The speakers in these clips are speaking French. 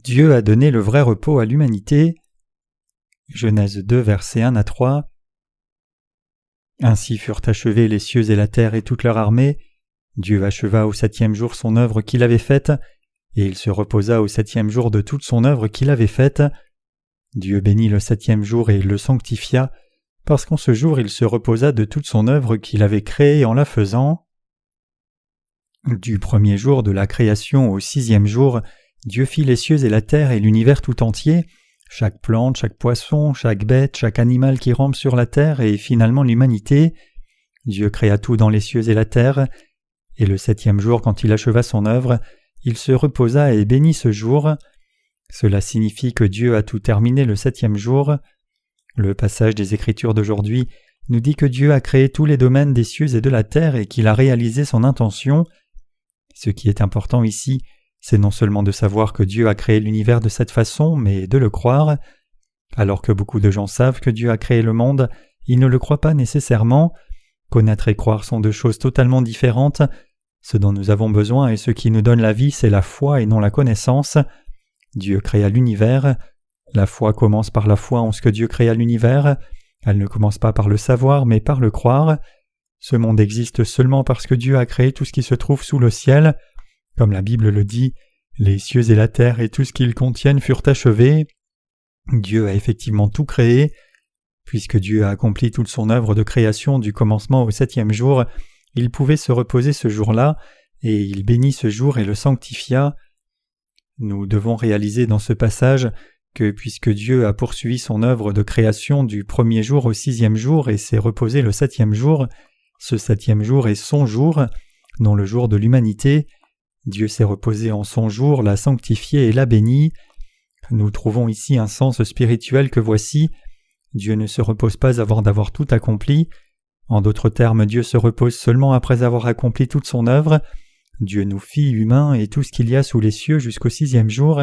Dieu a donné le vrai repos à l'humanité. Genèse 2, versets 1 à 3. Ainsi furent achevés les cieux et la terre et toute leur armée. Dieu acheva au 7e jour son œuvre qu'il avait faite, et il se reposa au 7e jour de toute son œuvre qu'il avait faite. Dieu bénit le 7e jour et il le sanctifia, parce qu'en ce jour il se reposa de toute son œuvre qu'il avait créée en la faisant. Du premier jour de la création au 6e jour, Dieu fit les cieux et la terre et l'univers tout entier, chaque plante, chaque poisson, chaque bête, chaque animal qui rampe sur la terre et finalement l'humanité. Dieu créa tout dans les cieux et la terre, et le 7e jour, quand il acheva son œuvre, il se reposa et bénit ce jour. Cela signifie que Dieu a tout terminé le 7e jour. Le passage des Écritures d'aujourd'hui nous dit que Dieu a créé tous les domaines des cieux et de la terre et qu'il a réalisé son intention. Ce qui est important ici, c'est non seulement de savoir que Dieu a créé l'univers de cette façon, mais de le croire. Alors que beaucoup de gens savent que Dieu a créé le monde, ils ne le croient pas nécessairement. Connaître et croire sont deux choses totalement différentes. Ce dont nous avons besoin et ce qui nous donne la vie, c'est la foi et non la connaissance. Dieu créa l'univers. La foi commence par la foi en ce que Dieu créa l'univers. Elle ne commence pas par le savoir, mais par le croire. Ce monde existe seulement parce que Dieu a créé tout ce qui se trouve sous le ciel. Comme la Bible le dit, les cieux et la terre et tout ce qu'ils contiennent furent achevés. Dieu a effectivement tout créé. Puisque Dieu a accompli toute son œuvre de création du commencement au 7e jour, il pouvait se reposer ce jour-là, et il bénit ce jour et le sanctifia. Nous devons réaliser dans ce passage que puisque Dieu a poursuivi son œuvre de création du premier jour au 6e jour et s'est reposé le 7e jour, ce 7e jour est son jour, non le jour de l'humanité. Dieu s'est reposé en son jour, l'a sanctifié et l'a béni. Nous trouvons ici un sens spirituel que voici. Dieu ne se repose pas avant d'avoir tout accompli. En d'autres termes, Dieu se repose seulement après avoir accompli toute son œuvre. Dieu nous fit humains et tout ce qu'il y a sous les cieux jusqu'au 6e jour.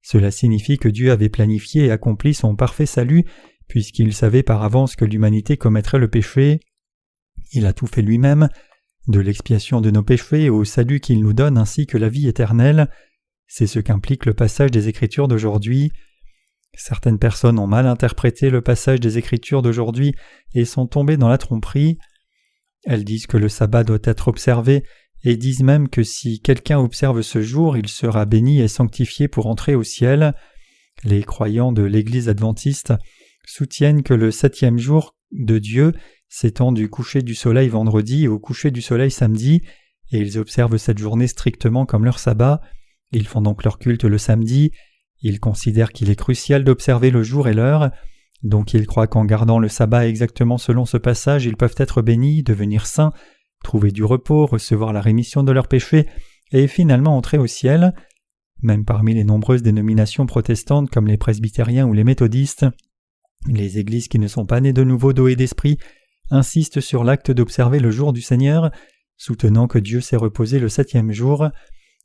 Cela signifie que Dieu avait planifié et accompli son parfait salut, puisqu'il savait par avance que l'humanité commettrait le péché. Il a tout fait lui-même, de l'expiation de nos péchés au salut qu'il nous donne ainsi que la vie éternelle. C'est ce qu'implique le passage des Écritures d'aujourd'hui. Certaines personnes ont mal interprété le passage des Écritures d'aujourd'hui et sont tombées dans la tromperie. Elles disent que le sabbat doit être observé et disent même que si quelqu'un observe ce jour, il sera béni et sanctifié pour entrer au ciel. Les croyants de l'Église adventiste soutiennent que le 7e jour de Dieu s'étend du coucher du soleil vendredi au coucher du soleil samedi, et ils observent cette journée strictement comme leur sabbat. Ils font donc leur culte le samedi. Ils considèrent qu'il est crucial d'observer le jour et l'heure, donc ils croient qu'en gardant le sabbat exactement selon ce passage, ils peuvent être bénis, devenir saints, trouver du repos, recevoir la rémission de leurs péchés et finalement entrer au ciel. Même parmi les nombreuses dénominations protestantes comme les presbytériens ou les méthodistes, les églises qui ne sont pas nées de nouveau d'eau et d'esprit insistent sur l'acte d'observer le jour du Seigneur, soutenant que Dieu s'est reposé le 7e jour.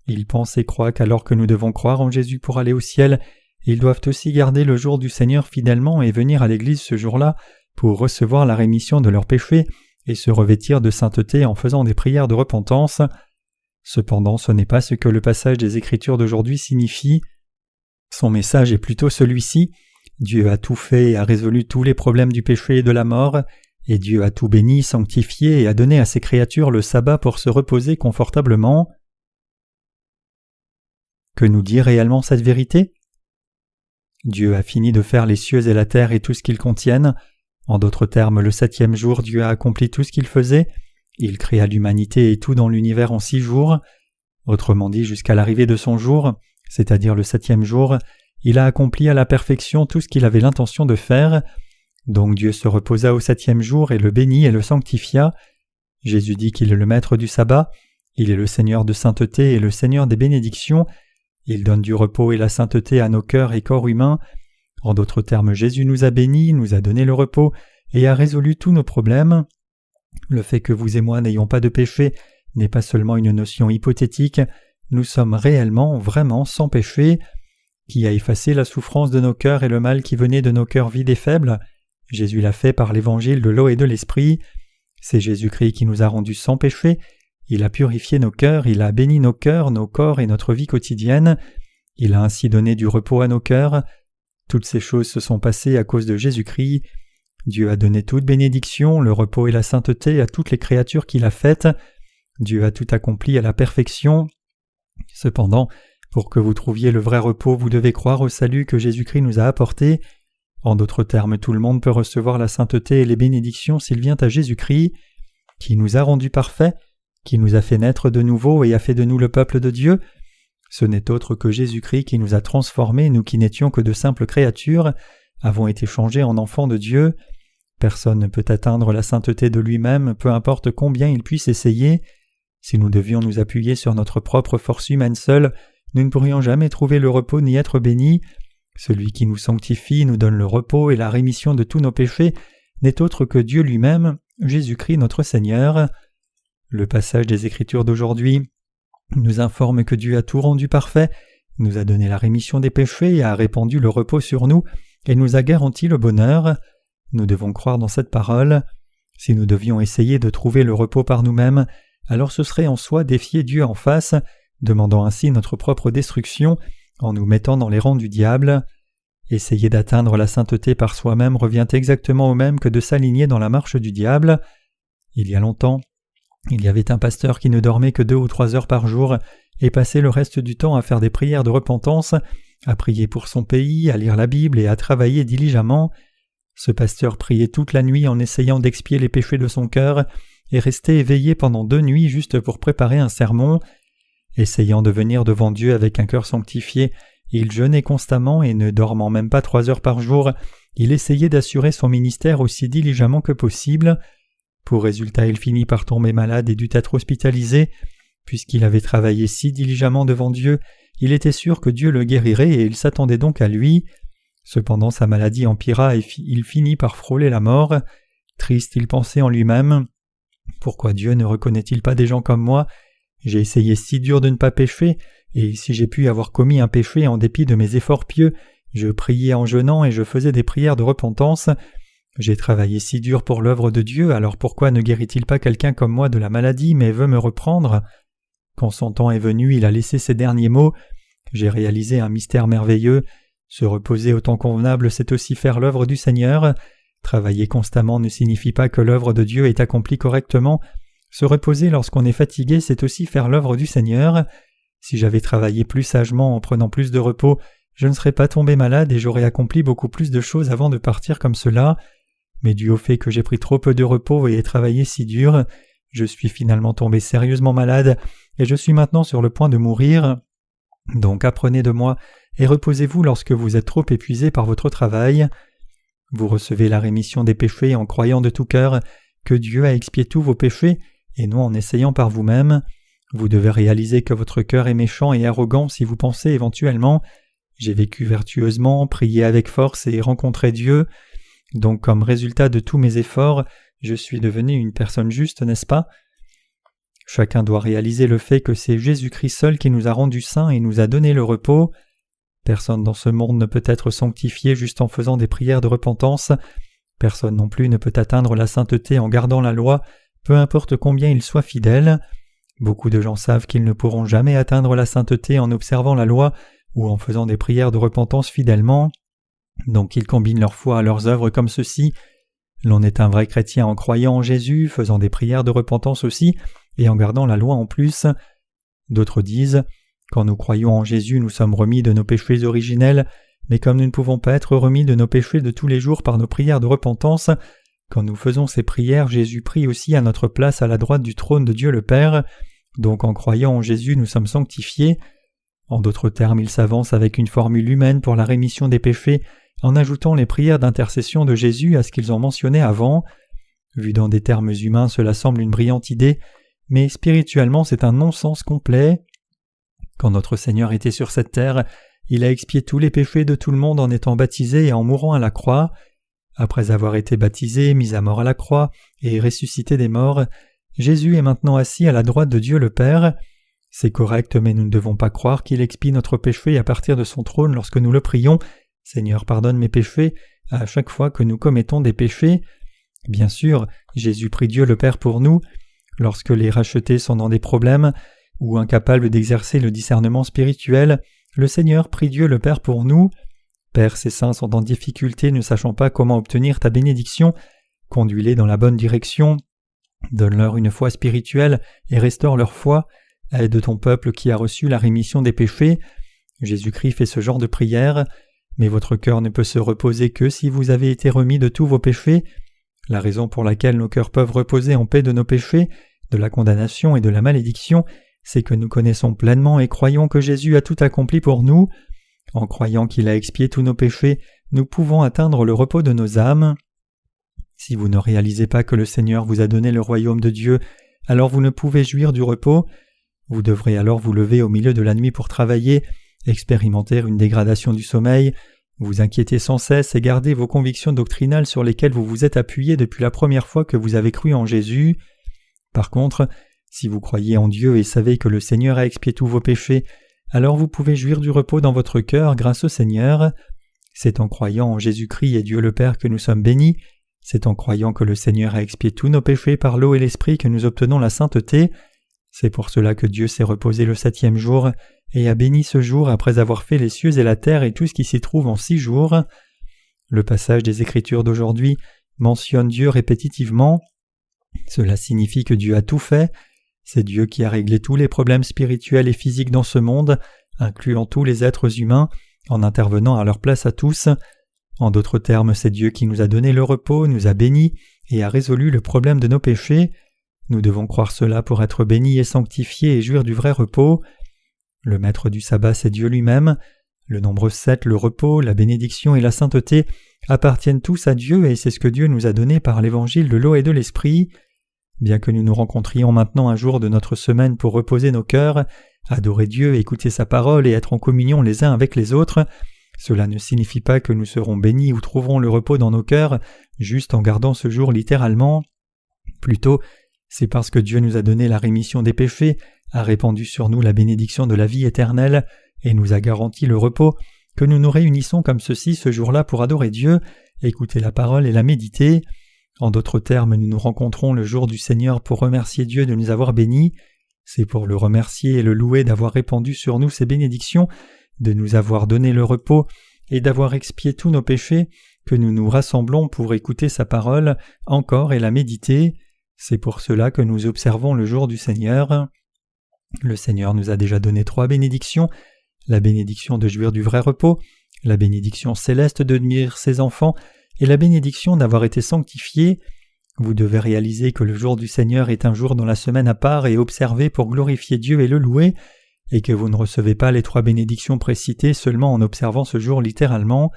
Ils pensent et croient qu'alors que nous devons croire en Jésus pour aller au ciel, ils doivent aussi garder le jour du Seigneur fidèlement et venir à l'église ce jour-là pour recevoir la rémission de leurs péchés et se revêtir de sainteté en faisant des prières de repentance. Cependant, ce n'est pas ce que le passage des Écritures d'aujourd'hui signifie. Son message est plutôt celui-ci: Dieu a tout fait et a résolu tous les problèmes du péché et de la mort, et Dieu a tout béni, sanctifié et a donné à ses créatures le sabbat pour se reposer confortablement. Que nous dit réellement cette vérité? Dieu a fini de faire les cieux et la terre et tout ce qu'ils contiennent. En d'autres termes, le 7e jour, Dieu a accompli tout ce qu'il faisait. Il créa l'humanité et tout dans l'univers en 6 jours. Autrement dit, jusqu'à l'arrivée de son jour, c'est-à-dire le 7e jour, il a accompli à la perfection tout ce qu'il avait l'intention de faire. Donc Dieu se reposa au 7e jour et le bénit et le sanctifia. Jésus dit qu'il est le maître du sabbat, il est le Seigneur de sainteté et le Seigneur des bénédictions. Il donne du repos et la sainteté à nos cœurs et corps humains. En d'autres termes, Jésus nous a bénis, nous a donné le repos et a résolu tous nos problèmes. Le fait que vous et moi n'ayons pas de péché n'est pas seulement une notion hypothétique, nous sommes réellement, vraiment sans péché. Qui a effacé la souffrance de nos cœurs et le mal qui venait de nos cœurs vides et faibles? Jésus l'a fait par l'évangile de l'eau et de l'esprit. C'est Jésus-Christ qui nous a rendus sans péché. Il a purifié nos cœurs, il a béni nos cœurs, nos corps et notre vie quotidienne. Il a ainsi donné du repos à nos cœurs. Toutes ces choses se sont passées à cause de Jésus-Christ. Dieu a donné toute bénédiction, le repos et la sainteté à toutes les créatures qu'il a faites. Dieu a tout accompli à la perfection. Cependant, pour que vous trouviez le vrai repos, vous devez croire au salut que Jésus-Christ nous a apporté. En d'autres termes, tout le monde peut recevoir la sainteté et les bénédictions s'il vient à Jésus-Christ, qui nous a rendus parfaits, qui nous a fait naître de nouveau et a fait de nous le peuple de Dieu. Ce n'est autre que Jésus-Christ qui nous a transformés, nous qui n'étions que de simples créatures, avons été changés en enfants de Dieu. Personne ne peut atteindre la sainteté de lui-même, peu importe combien il puisse essayer. Si nous devions nous appuyer sur notre propre force humaine seule, nous ne pourrions jamais trouver le repos ni être bénis. Celui qui nous sanctifie, nous donne le repos et la rémission de tous nos péchés, n'est autre que Dieu lui-même, Jésus-Christ notre Seigneur. Le passage des Écritures d'aujourd'hui nous informe que Dieu a tout rendu parfait, nous a donné la rémission des péchés et a répandu le repos sur nous, et nous a garanti le bonheur. Nous devons croire dans cette parole. Si nous devions essayer de trouver le repos par nous-mêmes, alors ce serait en soi défier Dieu en face, demandant ainsi notre propre destruction, en nous mettant dans les rangs du diable. Essayer d'atteindre la sainteté par soi-même revient exactement au même que de s'aligner dans la marche du diable. Il y a longtemps, il y avait un pasteur qui ne dormait que 2 ou 3 heures par jour et passait le reste du temps à faire des prières de repentance, à prier pour son pays, à lire la Bible et à travailler diligemment. Ce pasteur priait toute la nuit en essayant d'expier les péchés de son cœur et restait éveillé pendant 2 nuits juste pour préparer un sermon. Essayant de venir devant Dieu avec un cœur sanctifié, il jeûnait constamment et ne dormant même pas 3 heures par jour, il essayait d'assurer son ministère aussi diligemment que possible. Pour résultat, il finit par tomber malade et dut être hospitalisé. Puisqu'il avait travaillé si diligemment devant Dieu, il était sûr que Dieu le guérirait et il s'attendait donc à lui. Cependant sa maladie empira et il finit par frôler la mort. Triste, il pensait en lui-même « Pourquoi Dieu ne reconnaît-il pas des gens comme moi ? J'ai essayé si dur de ne pas pécher, et si j'ai pu avoir commis un péché en dépit de mes efforts pieux, je priais en jeûnant et je faisais des prières de repentance. J'ai travaillé si dur pour l'œuvre de Dieu, alors pourquoi ne guérit-il pas quelqu'un comme moi de la maladie, mais veut me reprendre ?» Quand son temps est venu, il a laissé ces derniers mots. J'ai réalisé un mystère merveilleux. Se reposer au temps convenable, c'est aussi faire l'œuvre du Seigneur. Travailler constamment ne signifie pas que l'œuvre de Dieu est accomplie correctement. Se reposer lorsqu'on est fatigué, c'est aussi faire l'œuvre du Seigneur. Si j'avais travaillé plus sagement en prenant plus de repos, je ne serais pas tombé malade et j'aurais accompli beaucoup plus de choses avant de partir comme cela. Mais dû au fait que j'ai pris trop peu de repos et ai travaillé si dur, je suis finalement tombé sérieusement malade et je suis maintenant sur le point de mourir. Donc apprenez de moi et reposez-vous lorsque vous êtes trop épuisé par votre travail. Vous recevez la rémission des péchés en croyant de tout cœur que Dieu a expié tous vos péchés et non en essayant par vous-même. Vous devez réaliser que votre cœur est méchant et arrogant si vous pensez éventuellement « J'ai vécu vertueusement, prié avec force et rencontré Dieu. Donc comme résultat de tous mes efforts, je suis devenu une personne juste, n'est-ce pas ?» Chacun doit réaliser le fait que c'est Jésus-Christ seul qui nous a rendus saints et nous a donné le repos. Personne dans ce monde ne peut être sanctifié juste en faisant des prières de repentance. Personne non plus ne peut atteindre la sainteté en gardant la loi, peu importe combien il soit fidèle. Beaucoup de gens savent qu'ils ne pourront jamais atteindre la sainteté en observant la loi ou en faisant des prières de repentance fidèlement. Donc ils combinent leur foi à leurs œuvres comme ceci. L'on est un vrai chrétien en croyant en Jésus, faisant des prières de repentance aussi, et en gardant la loi en plus. D'autres disent « Quand nous croyons en Jésus, nous sommes remis de nos péchés originels, mais comme nous ne pouvons pas être remis de nos péchés de tous les jours par nos prières de repentance, quand nous faisons ces prières, Jésus prie aussi à notre place à la droite du trône de Dieu le Père. Donc en croyant en Jésus, nous sommes sanctifiés. » En d'autres termes, ils s'avancent avec une formule humaine pour la rémission des péchés, en ajoutant les prières d'intercession de Jésus à ce qu'ils ont mentionné avant. Vu dans des termes humains, cela semble une brillante idée, mais spirituellement c'est un non-sens complet. Quand notre Seigneur était sur cette terre, il a expié tous les péchés de tout le monde en étant baptisé et en mourant à la croix. Après avoir été baptisé, mis à mort à la croix et ressuscité des morts, Jésus est maintenant assis à la droite de Dieu le Père. C'est correct, mais nous ne devons pas croire qu'il expie notre péché à partir de son trône lorsque nous le prions « Seigneur, pardonne mes péchés » à chaque fois que nous commettons des péchés. Bien sûr, Jésus prie Dieu le Père pour nous. Lorsque les rachetés sont dans des problèmes ou incapables d'exercer le discernement spirituel, le Seigneur prie Dieu le Père pour nous. Père, ces saints sont en difficulté, ne sachant pas comment obtenir ta bénédiction. Conduis-les dans la bonne direction. Donne-leur une foi spirituelle et restaure leur foi. Aide ton peuple qui a reçu la rémission des péchés. Jésus-Christ fait ce genre de prière. Mais votre cœur ne peut se reposer que si vous avez été remis de tous vos péchés. La raison pour laquelle nos cœurs peuvent reposer en paix de nos péchés, de la condamnation et de la malédiction, c'est que nous connaissons pleinement et croyons que Jésus a tout accompli pour nous. En croyant qu'il a expié tous nos péchés, nous pouvons atteindre le repos de nos âmes. Si vous ne réalisez pas que le Seigneur vous a donné le royaume de Dieu, alors vous ne pouvez jouir du repos. Vous devrez alors vous lever au milieu de la nuit pour travailler, expérimenter une dégradation du sommeil, vous inquiéter sans cesse et garder vos convictions doctrinales sur lesquelles vous vous êtes appuyé depuis la première fois que vous avez cru en Jésus. Par contre, si vous croyez en Dieu et savez que le Seigneur a expié tous vos péchés, alors vous pouvez jouir du repos dans votre cœur grâce au Seigneur. C'est en croyant en Jésus-Christ et Dieu le Père que nous sommes bénis. C'est en croyant que le Seigneur a expié tous nos péchés par l'eau et l'Esprit que nous obtenons la sainteté. C'est pour cela que Dieu s'est reposé le 7e jour et a béni ce jour après avoir fait les cieux et la terre et tout ce qui s'y trouve en 6 jours. Le passage des Écritures d'aujourd'hui mentionne Dieu répétitivement. Cela signifie que Dieu a tout fait. C'est Dieu qui a réglé tous les problèmes spirituels et physiques dans ce monde, incluant tous les êtres humains, en intervenant à leur place à tous. En d'autres termes, c'est Dieu qui nous a donné le repos, nous a bénis et a résolu le problème de nos péchés. Nous devons croire cela pour être bénis et sanctifiés et jouir du vrai repos. Le maître du sabbat, c'est Dieu lui-même. Le nombre 7, le repos, la bénédiction et la sainteté appartiennent tous à Dieu et c'est ce que Dieu nous a donné par l'évangile de l'eau et de l'esprit. Bien que nous nous rencontrions maintenant un jour de notre semaine pour reposer nos cœurs, adorer Dieu, écouter sa parole et être en communion les uns avec les autres, cela ne signifie pas que nous serons bénis ou trouverons le repos dans nos cœurs juste en gardant ce jour littéralement. Plutôt, c'est parce que Dieu nous a donné la rémission des péchés, a répandu sur nous la bénédiction de la vie éternelle et nous a garanti le repos que nous nous réunissons comme ceci ce jour-là pour adorer Dieu, écouter la parole et la méditer. En d'autres termes, nous nous rencontrons le jour du Seigneur pour remercier Dieu de nous avoir bénis. C'est pour le remercier et le louer d'avoir répandu sur nous ses bénédictions, de nous avoir donné le repos et d'avoir expié tous nos péchés que nous nous rassemblons pour écouter sa parole encore et la méditer. C'est pour cela que nous observons le jour du Seigneur. Le Seigneur nous a déjà donné 3 bénédictions, la bénédiction de jouir du vrai repos, la bénédiction céleste de devenir ses enfants et la bénédiction d'avoir été sanctifié. Vous devez réaliser que le jour du Seigneur est un jour dans la semaine à part et observé pour glorifier Dieu et le louer, et que vous ne recevez pas les 3 bénédictions précitées seulement en observant ce jour littéralement.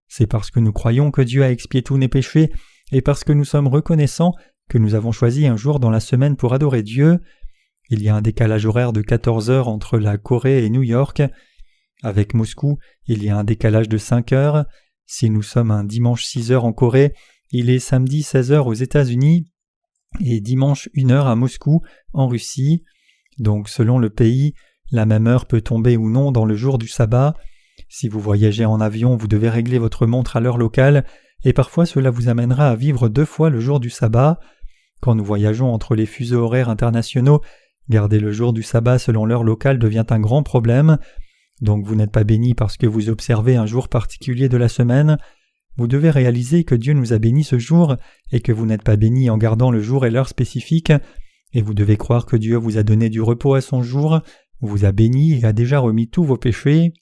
C'est parce que nous croyons que Dieu a expié tous nos péchés et parce que nous sommes reconnaissants que nous avons choisi un jour dans la semaine pour adorer Dieu. Il y a un décalage horaire de 14 heures entre la Corée et New York. Avec Moscou, il y a un décalage de 5 heures. Si nous sommes un dimanche 6 heures en Corée, il est samedi 16 heures aux États-Unis et dimanche 1 heure à Moscou, en Russie. Donc selon le pays, la même heure peut tomber ou non dans le jour du sabbat. Si vous voyagez en avion, vous devez régler votre montre à l'heure locale et parfois cela vous amènera à vivre 2 fois le jour du sabbat. Quand nous voyageons entre les fuseaux horaires internationaux, garder le jour du sabbat selon l'heure locale devient un grand problème. Donc vous n'êtes pas béni parce que vous observez un jour particulier de la semaine. Vous devez réaliser que Dieu nous a bénis ce jour et que vous n'êtes pas béni en gardant le jour et l'heure spécifique. Et vous devez croire que Dieu vous a donné du repos à son jour, vous a béni et a déjà remis tous vos péchés.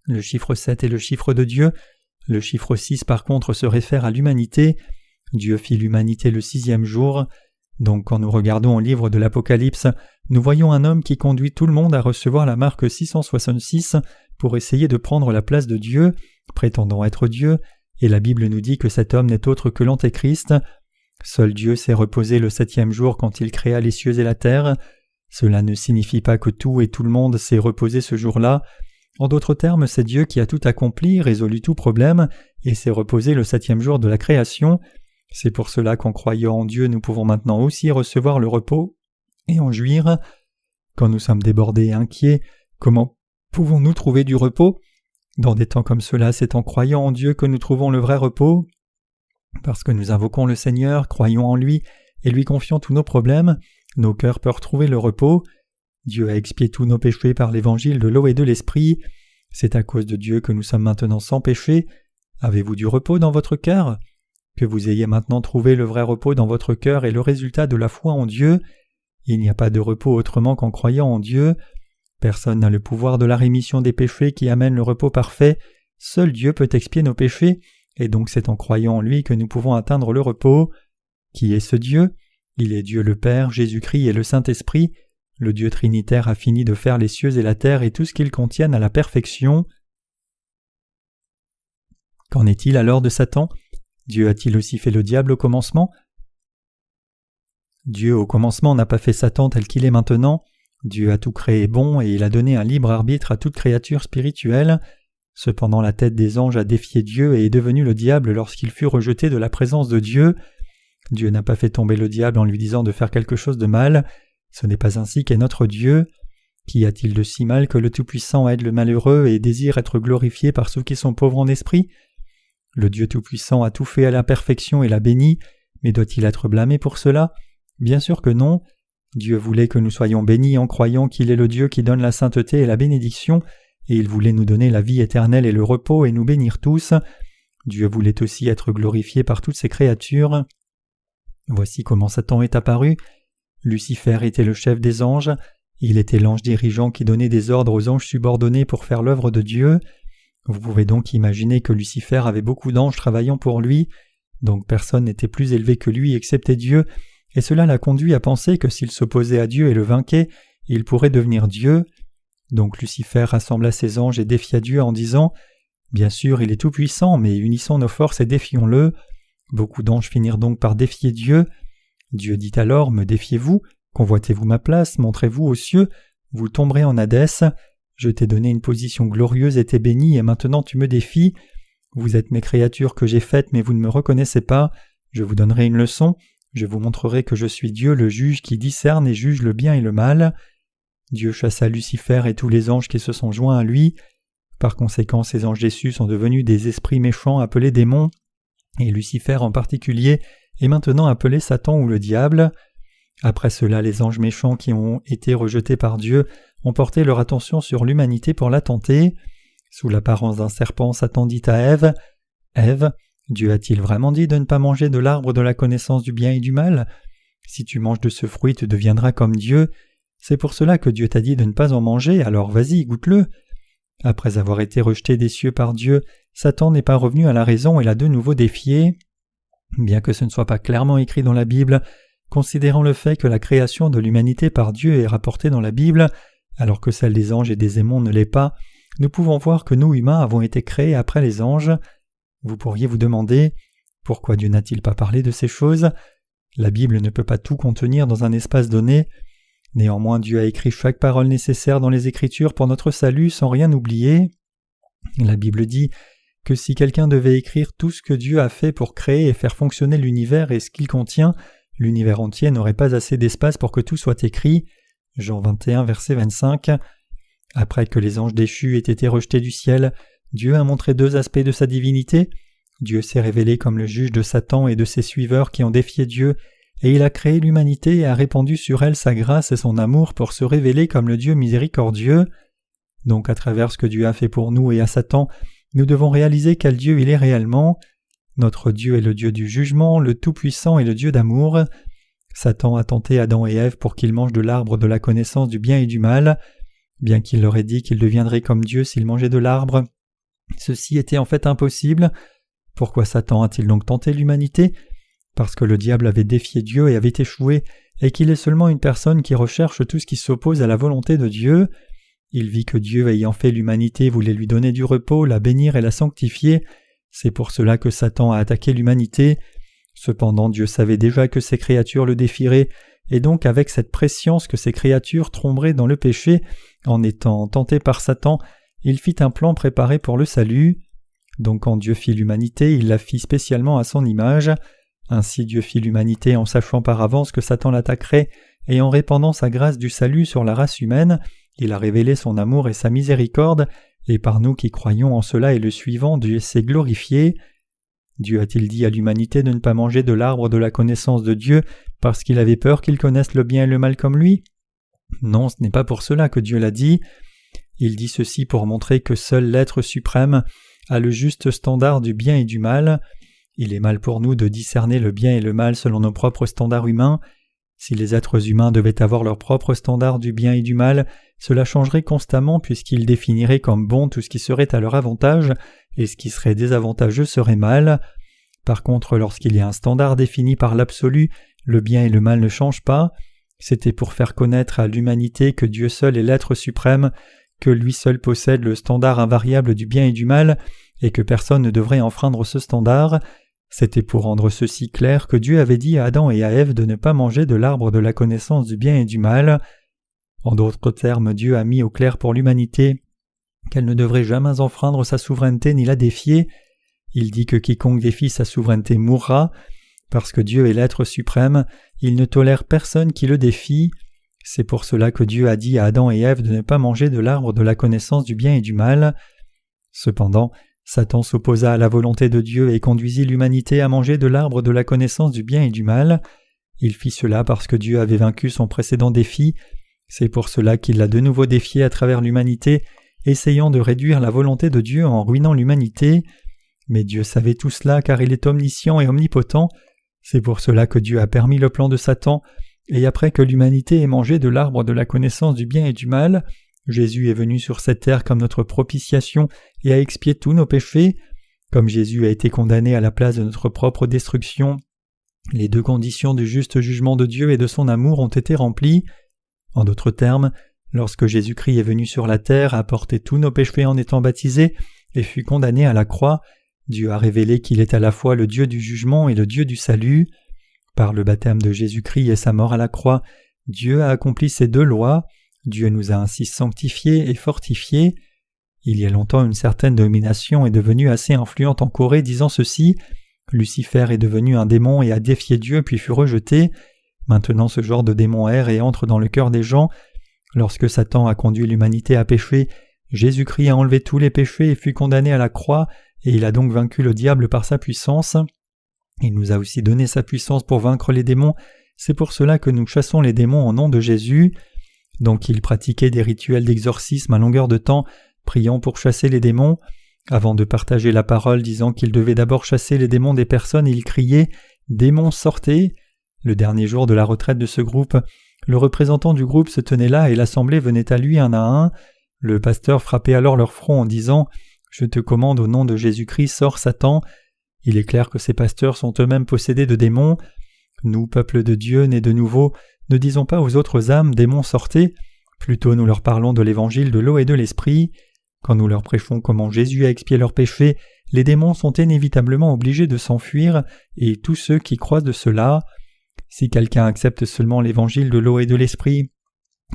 Le chiffre 7 est le chiffre de Dieu. Le chiffre 6 par contre se réfère à l'humanité. Dieu fit l'humanité le 6e jour. Donc quand nous regardons au livre de l'Apocalypse, nous voyons un homme qui conduit tout le monde à recevoir la marque 666 pour essayer de prendre la place de Dieu, prétendant être Dieu, et la Bible nous dit que cet homme n'est autre que l'Antéchrist. Seul Dieu s'est reposé le 7e jour quand il créa les cieux et la terre. Cela ne signifie pas que tout et tout le monde s'est reposé ce jour-là. En d'autres termes, c'est Dieu qui a tout accompli, résolu tout problème, et s'est reposé le 7e jour de la création. C'est pour cela qu'en croyant en Dieu, nous pouvons maintenant aussi recevoir le repos et en jouir. Quand nous sommes débordés et inquiets, comment pouvons-nous trouver du repos? Dans des temps comme cela, c'est en croyant en Dieu que nous trouvons le vrai repos. Parce que nous invoquons le Seigneur, croyons en lui et lui confions tous nos problèmes, nos cœurs peuvent trouver le repos. Dieu a expié tous nos péchés par l'évangile de l'eau et de l'esprit. C'est à cause de Dieu que nous sommes maintenant sans péché. Avez-vous du repos dans votre cœur ? Que vous ayez maintenant trouvé le vrai repos dans votre cœur est le résultat de la foi en Dieu. Il n'y a pas de repos autrement qu'en croyant en Dieu. Personne n'a le pouvoir de la rémission des péchés qui amène le repos parfait. Seul Dieu peut expier nos péchés, et donc c'est en croyant en lui que nous pouvons atteindre le repos. Qui est ce Dieu ? Il est Dieu le Père, Jésus-Christ et le Saint-Esprit. Le Dieu trinitaire a fini de faire les cieux et la terre et tout ce qu'ils contiennent à la perfection. Qu'en est-il alors de Satan ? Dieu a-t-il aussi fait le diable au commencement ? Dieu au commencement n'a pas fait Satan tel qu'il est maintenant. Dieu a tout créé bon et il a donné un libre arbitre à toute créature spirituelle. Cependant la tête des anges a défié Dieu et est devenue le diable lorsqu'il fut rejeté de la présence de Dieu. Dieu n'a pas fait tomber le diable en lui disant de faire quelque chose de mal. Ce n'est pas ainsi qu'est notre Dieu. Qu'y a-t-il de si mal que le Tout-Puissant aide le malheureux et désire être glorifié par ceux qui sont pauvres en esprit ? Le Dieu Tout-Puissant a tout fait à la perfection et l'a béni, mais doit-il être blâmé pour cela ? Bien sûr que non. Dieu voulait que nous soyons bénis en croyant qu'il est le Dieu qui donne la sainteté et la bénédiction, et il voulait nous donner la vie éternelle et le repos et nous bénir tous. Dieu voulait aussi être glorifié par toutes ses créatures. Voici comment Satan est apparu. Lucifer était le chef des anges. Il était l'ange dirigeant qui donnait des ordres aux anges subordonnés pour faire l'œuvre de Dieu. Vous pouvez donc imaginer que Lucifer avait beaucoup d'anges travaillant pour lui, donc personne n'était plus élevé que lui excepté Dieu, et cela l'a conduit à penser que s'il s'opposait à Dieu et le vainquait, il pourrait devenir Dieu. Donc Lucifer rassembla ses anges et défia Dieu en disant « Bien sûr, il est tout-puissant, mais unissons nos forces et défions-le ». Beaucoup d'anges finirent donc par défier Dieu. Dieu dit alors « Me défiez-vous ? Convoitez-vous ma place ? Montrez-vous aux cieux ? Vous tomberez en Hadès. Je t'ai donné une position glorieuse et t'ai béni, et maintenant tu me défies. Vous êtes mes créatures que j'ai faites, mais vous ne me reconnaissez pas. Je vous donnerai une leçon. Je vous montrerai que je suis Dieu, le juge qui discerne et juge le bien et le mal. » Dieu chassa Lucifer et tous les anges qui se sont joints à lui. Par conséquent, ces anges déçus sont devenus des esprits méchants appelés démons, et Lucifer en particulier est maintenant appelé Satan ou le diable. Après cela, les anges méchants qui ont été rejetés par Dieu ont porté leur attention sur l'humanité pour la tenter. Sous l'apparence d'un serpent, Satan dit à Ève « Ève, Dieu a-t-il vraiment dit de ne pas manger de l'arbre de la connaissance du bien et du mal ? Si tu manges de ce fruit, tu deviendras comme Dieu. C'est pour cela que Dieu t'a dit de ne pas en manger, alors vas-y, goûte-le. » Après avoir été rejeté des cieux par Dieu, Satan n'est pas revenu à la raison et l'a de nouveau défié. Bien que ce ne soit pas clairement écrit dans la Bible, considérant le fait que la création de l'humanité par Dieu est rapportée dans la Bible, alors que celle des anges et des démons ne l'est pas, nous pouvons voir que nous humains avons été créés après les anges. Vous pourriez vous demander « Pourquoi Dieu n'a-t-il pas parlé de ces choses ?» La Bible ne peut pas tout contenir dans un espace donné. Néanmoins, Dieu a écrit chaque parole nécessaire dans les Écritures pour notre salut sans rien oublier. La Bible dit que si quelqu'un devait écrire tout ce que Dieu a fait pour créer et faire fonctionner l'univers et ce qu'il contient, l'univers entier n'aurait pas assez d'espace pour que tout soit écrit. Jean 21, verset 25. Après que les anges déchus aient été rejetés du ciel, Dieu a montré deux aspects de sa divinité. Dieu s'est révélé comme le juge de Satan et de ses suiveurs qui ont défié Dieu, et il a créé l'humanité et a répandu sur elle sa grâce et son amour pour se révéler comme le Dieu miséricordieux. Donc à travers ce que Dieu a fait pour nous et à Satan, nous devons réaliser quel Dieu il est réellement. Notre Dieu est le Dieu du jugement, le Tout-Puissant et le Dieu d'amour. Satan a tenté Adam et Ève pour qu'ils mangent de l'arbre de la connaissance du bien et du mal. Bien qu'il leur ait dit qu'ils deviendraient comme Dieu s'ils mangeaient de l'arbre, ceci était en fait impossible. Pourquoi Satan a-t-il donc tenté l'humanité ? Parce que le diable avait défié Dieu et avait échoué, et qu'il est seulement une personne qui recherche tout ce qui s'oppose à la volonté de Dieu. Il vit que Dieu, ayant fait l'humanité, voulait lui donner du repos, la bénir et la sanctifier. C'est pour cela que Satan a attaqué l'humanité. Cependant, Dieu savait déjà que ses créatures le défieraient, et donc avec cette prescience que ces créatures tomberaient dans le péché, en étant tentées par Satan, il fit un plan préparé pour le salut. Donc quand Dieu fit l'humanité, il la fit spécialement à son image. Ainsi Dieu fit l'humanité en sachant par avance que Satan l'attaquerait, et en répandant sa grâce du salut sur la race humaine, il a révélé son amour et sa miséricorde, et par nous qui croyons en cela et le suivant, Dieu s'est glorifié. Dieu a-t-il dit à l'humanité de ne pas manger de l'arbre de la connaissance de Dieu parce qu'il avait peur qu'ils connaissent le bien et le mal comme lui ? Non, ce n'est pas pour cela que Dieu l'a dit. Il dit ceci pour montrer que seul l'être suprême a le juste standard du bien et du mal. Il est mal pour nous de discerner le bien et le mal selon nos propres standards humains. Si les êtres humains devaient avoir leur propre standard du bien et du mal, cela changerait constamment puisqu'ils définiraient comme bon tout ce qui serait à leur avantage et ce qui serait désavantageux serait mal. Par contre, lorsqu'il y a un standard défini par l'absolu, le bien et le mal ne changent pas. C'était pour faire connaître à l'humanité que Dieu seul est l'être suprême, que lui seul possède le standard invariable du bien et du mal, et que personne ne devrait enfreindre ce standard. C'était pour rendre ceci clair que Dieu avait dit à Adam et à Ève de ne pas manger de l'arbre de la connaissance du bien et du mal. En d'autres termes, Dieu a mis au clair pour l'humanité qu'elle ne devrait jamais enfreindre sa souveraineté ni la défier. Il dit que quiconque défie sa souveraineté mourra. Parce que Dieu est l'être suprême, il ne tolère personne qui le défie. C'est pour cela que Dieu a dit à Adam et Ève de ne pas manger de l'arbre de la connaissance du bien et du mal. Cependant, Satan s'opposa à la volonté de Dieu et conduisit l'humanité à manger de l'arbre de la connaissance du bien et du mal. Il fit cela parce que Dieu avait vaincu son précédent défi. C'est pour cela qu'il l'a de nouveau défié à travers l'humanité, essayant de réduire la volonté de Dieu en ruinant l'humanité. Mais Dieu savait tout cela car il est omniscient et omnipotent. C'est pour cela que Dieu a permis le plan de Satan, et après que l'humanité ait mangé de l'arbre de la connaissance du bien et du mal, Jésus est venu sur cette terre comme notre propitiation et a expié tous nos péchés. Comme Jésus a été condamné à la place de notre propre destruction, les deux conditions du juste jugement de Dieu et de son amour ont été remplies. En d'autres termes, lorsque Jésus-Christ est venu sur la terre, a porté tous nos péchés en étant baptisé et fut condamné à la croix, Dieu a révélé qu'il est à la fois le Dieu du jugement et le Dieu du salut. Par le baptême de Jésus-Christ et sa mort à la croix, Dieu a accompli ces deux lois. Dieu nous a ainsi sanctifiés et fortifiés. Il y a longtemps, une certaine domination est devenue assez influente en Corée, disant ceci: Lucifer est devenu un démon et a défié Dieu puis fut rejeté. Maintenant, ce genre de démon erre et entre dans le cœur des gens. Lorsque Satan a conduit l'humanité à pécher, Jésus-Christ a enlevé tous les péchés et fut condamné à la croix, et il a donc vaincu le diable par sa puissance. Il nous a aussi donné sa puissance pour vaincre les démons. C'est pour cela que nous chassons les démons au nom de Jésus. Donc il pratiquait des rituels d'exorcisme à longueur de temps, priant pour chasser les démons. Avant de partager la parole disant qu'il devait d'abord chasser les démons des personnes, il criait « Démons, sortez !» Le dernier jour de la retraite de ce groupe, le représentant du groupe se tenait là et l'assemblée venait à lui un à un. Le pasteur frappait alors leur front en disant « Je te commande au nom de Jésus-Christ, sors Satan !» Il est clair que ces pasteurs sont eux-mêmes possédés de démons. Nous, peuple de Dieu, nés de nouveau, ne disons pas aux autres âmes « Démons, sortez !» Plutôt nous leur parlons de l'évangile de l'eau et de l'esprit. Quand nous leur prêchons comment Jésus a expié leurs péchés, les démons sont inévitablement obligés de s'enfuir, et tous ceux qui croient de cela. Si quelqu'un accepte seulement l'évangile de l'eau et de l'esprit,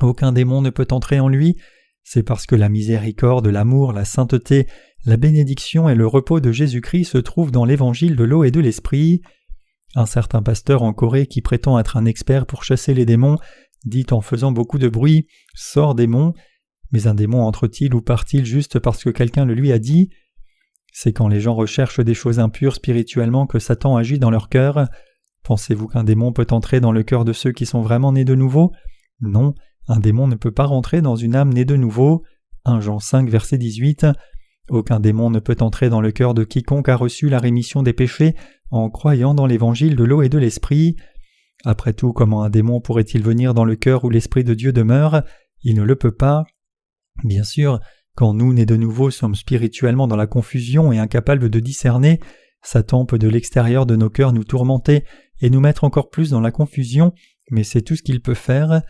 aucun démon ne peut entrer en lui. C'est parce que la miséricorde, l'amour, la sainteté, la bénédiction et le repos de Jésus-Christ se trouvent dans l'évangile de l'eau et de l'esprit. Un certain pasteur en Corée qui prétend être un expert pour chasser les démons dit en faisant beaucoup de bruit « Sors démon !» Mais un démon entre-t-il ou part-il juste parce que quelqu'un le lui a dit? C'est quand les gens recherchent des choses impures spirituellement que Satan agit dans leur cœur. Pensez-vous qu'un démon peut entrer dans le cœur de ceux qui sont vraiment nés de nouveau? Non, un démon ne peut pas rentrer dans une âme née de nouveau. 1 Jean 5, verset 18. Aucun démon ne peut entrer dans le cœur de quiconque a reçu la rémission des péchés en croyant dans l'évangile de l'eau et de l'esprit. Après tout, comment un démon pourrait-il venir dans le cœur où l'Esprit de Dieu demeure? Il ne le peut pas. Bien sûr, quand nous, nés de nouveau, sommes spirituellement dans la confusion et incapables de discerner, Satan peut de l'extérieur de nos cœurs nous tourmenter et nous mettre encore plus dans la confusion, mais c'est tout ce qu'il peut faire.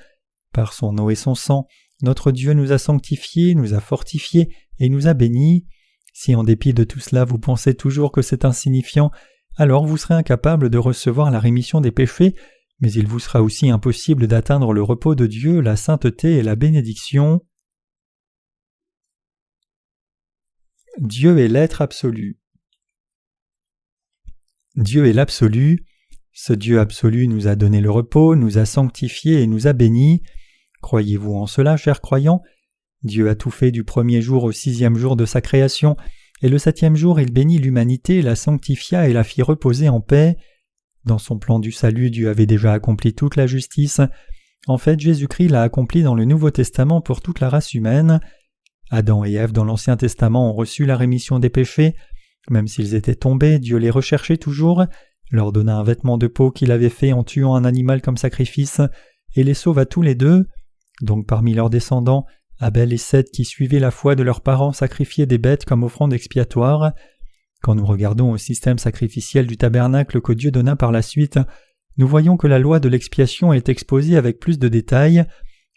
Par son eau et son sang, notre Dieu nous a sanctifiés, nous a fortifiés et nous a bénis. Si en dépit de tout cela vous pensez toujours que c'est insignifiant, alors vous serez incapable de recevoir la rémission des péchés, mais il vous sera aussi impossible d'atteindre le repos de Dieu, la sainteté et la bénédiction. Dieu est l'être absolu. Dieu est l'absolu. Ce Dieu absolu nous a donné le repos, nous a sanctifiés et nous a bénis. Croyez-vous en cela, chers croyants? Dieu a tout fait du premier jour au 6e jour de sa création, et le 7e jour il bénit l'humanité, la sanctifia et la fit reposer en paix. Dans son plan du salut, Dieu avait déjà accompli toute la justice. En fait, Jésus-Christ l'a accompli dans le Nouveau Testament pour toute la race humaine. Adam et Ève dans l'Ancien Testament ont reçu la rémission des péchés. Même s'ils étaient tombés, Dieu les recherchait toujours, leur donna un vêtement de peau qu'il avait fait en tuant un animal comme sacrifice, et les sauva tous les deux. Donc parmi leurs descendants, Abel et Seth qui suivaient la foi de leurs parents sacrifiaient des bêtes comme offrande expiatoire. Quand nous regardons au système sacrificiel du tabernacle que Dieu donna par la suite, nous voyons que la loi de l'expiation est exposée avec plus de détails.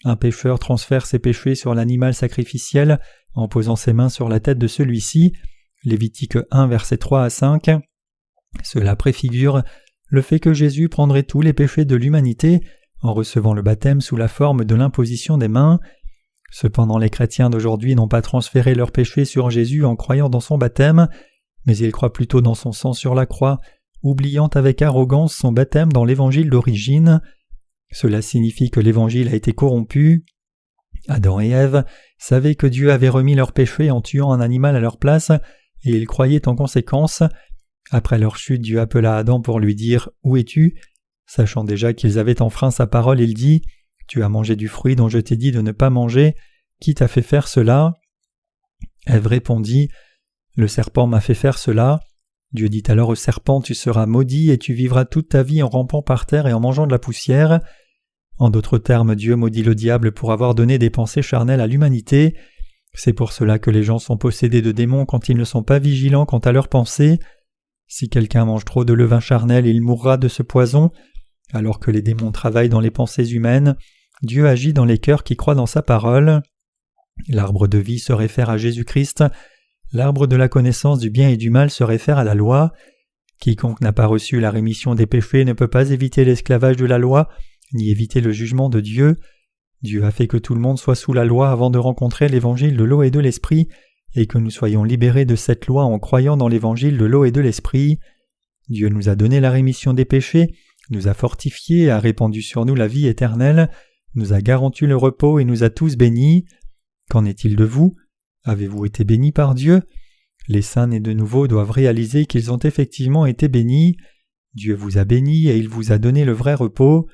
Un pécheur transfère ses péchés sur l'animal sacrificiel en posant ses mains sur la tête de celui-ci. Lévitique 1, versets 3 à 5. Cela préfigure le fait que Jésus prendrait tous les péchés de l'humanité en recevant le baptême sous la forme de l'imposition des mains. Cependant, les chrétiens d'aujourd'hui n'ont pas transféré leurs péchés sur Jésus en croyant dans son baptême, mais ils croient plutôt dans son sang sur la croix, oubliant avec arrogance son baptême dans l'évangile d'origine. Cela signifie que l'évangile a été corrompu. Adam et Ève savaient que Dieu avait remis leurs péchés en tuant un animal à leur place, et ils croyaient en conséquence. Après leur chute, Dieu appela Adam pour lui dire « Où es-tu » Sachant déjà qu'ils avaient enfreint sa parole, il dit « Tu as mangé du fruit dont je t'ai dit de ne pas manger. Qui t'a fait faire cela » Ève répondit « Le serpent m'a fait faire cela. » Dieu dit alors au serpent « Tu seras maudit et tu vivras toute ta vie en rampant par terre et en mangeant de la poussière. » En d'autres termes, Dieu maudit le diable pour avoir donné des pensées charnelles à l'humanité. C'est pour cela que les gens sont possédés de démons quand ils ne sont pas vigilants quant à leurs pensées. Si quelqu'un mange trop de levain charnel, il mourra de ce poison. Alors que les démons travaillent dans les pensées humaines, Dieu agit dans les cœurs qui croient dans sa parole. L'arbre de vie se réfère à Jésus-Christ. L'arbre de la connaissance du bien et du mal se réfère à la loi. Quiconque n'a pas reçu la rémission des péchés ne peut pas éviter l'esclavage de la loi, ni éviter le jugement de Dieu. Dieu a fait que tout le monde soit sous la loi avant de rencontrer l'évangile de l'eau et de l'esprit, et que nous soyons libérés de cette loi en croyant dans l'évangile de l'eau et de l'esprit. Dieu nous a donné la rémission des péchés, nous a fortifiés, a répandu sur nous la vie éternelle, nous a garanti le repos et nous a tous bénis. Qu'en est-il de vous ? Avez-vous été bénis par Dieu ? Les saints nés de nouveau doivent réaliser qu'ils ont effectivement été bénis. Dieu vous a bénis et il vous a donné le vrai repos.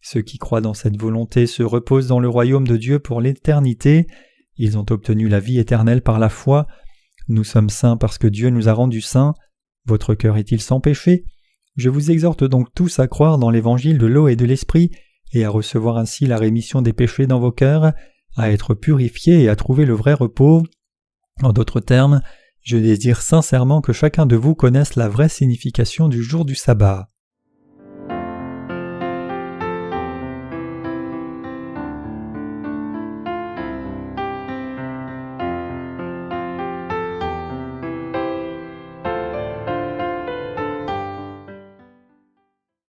Ceux qui croient dans cette volonté se reposent dans le royaume de Dieu pour l'éternité. Ils ont obtenu la vie éternelle par la foi. Nous sommes saints parce que Dieu nous a rendus saints. Votre cœur est-il sans péché ? Je vous exhorte donc tous à croire dans l'évangile de l'eau et de l'esprit et à recevoir ainsi la rémission des péchés dans vos cœurs, à être purifiés et à trouver le vrai repos. En d'autres termes, je désire sincèrement que chacun de vous connaisse la vraie signification du jour du sabbat.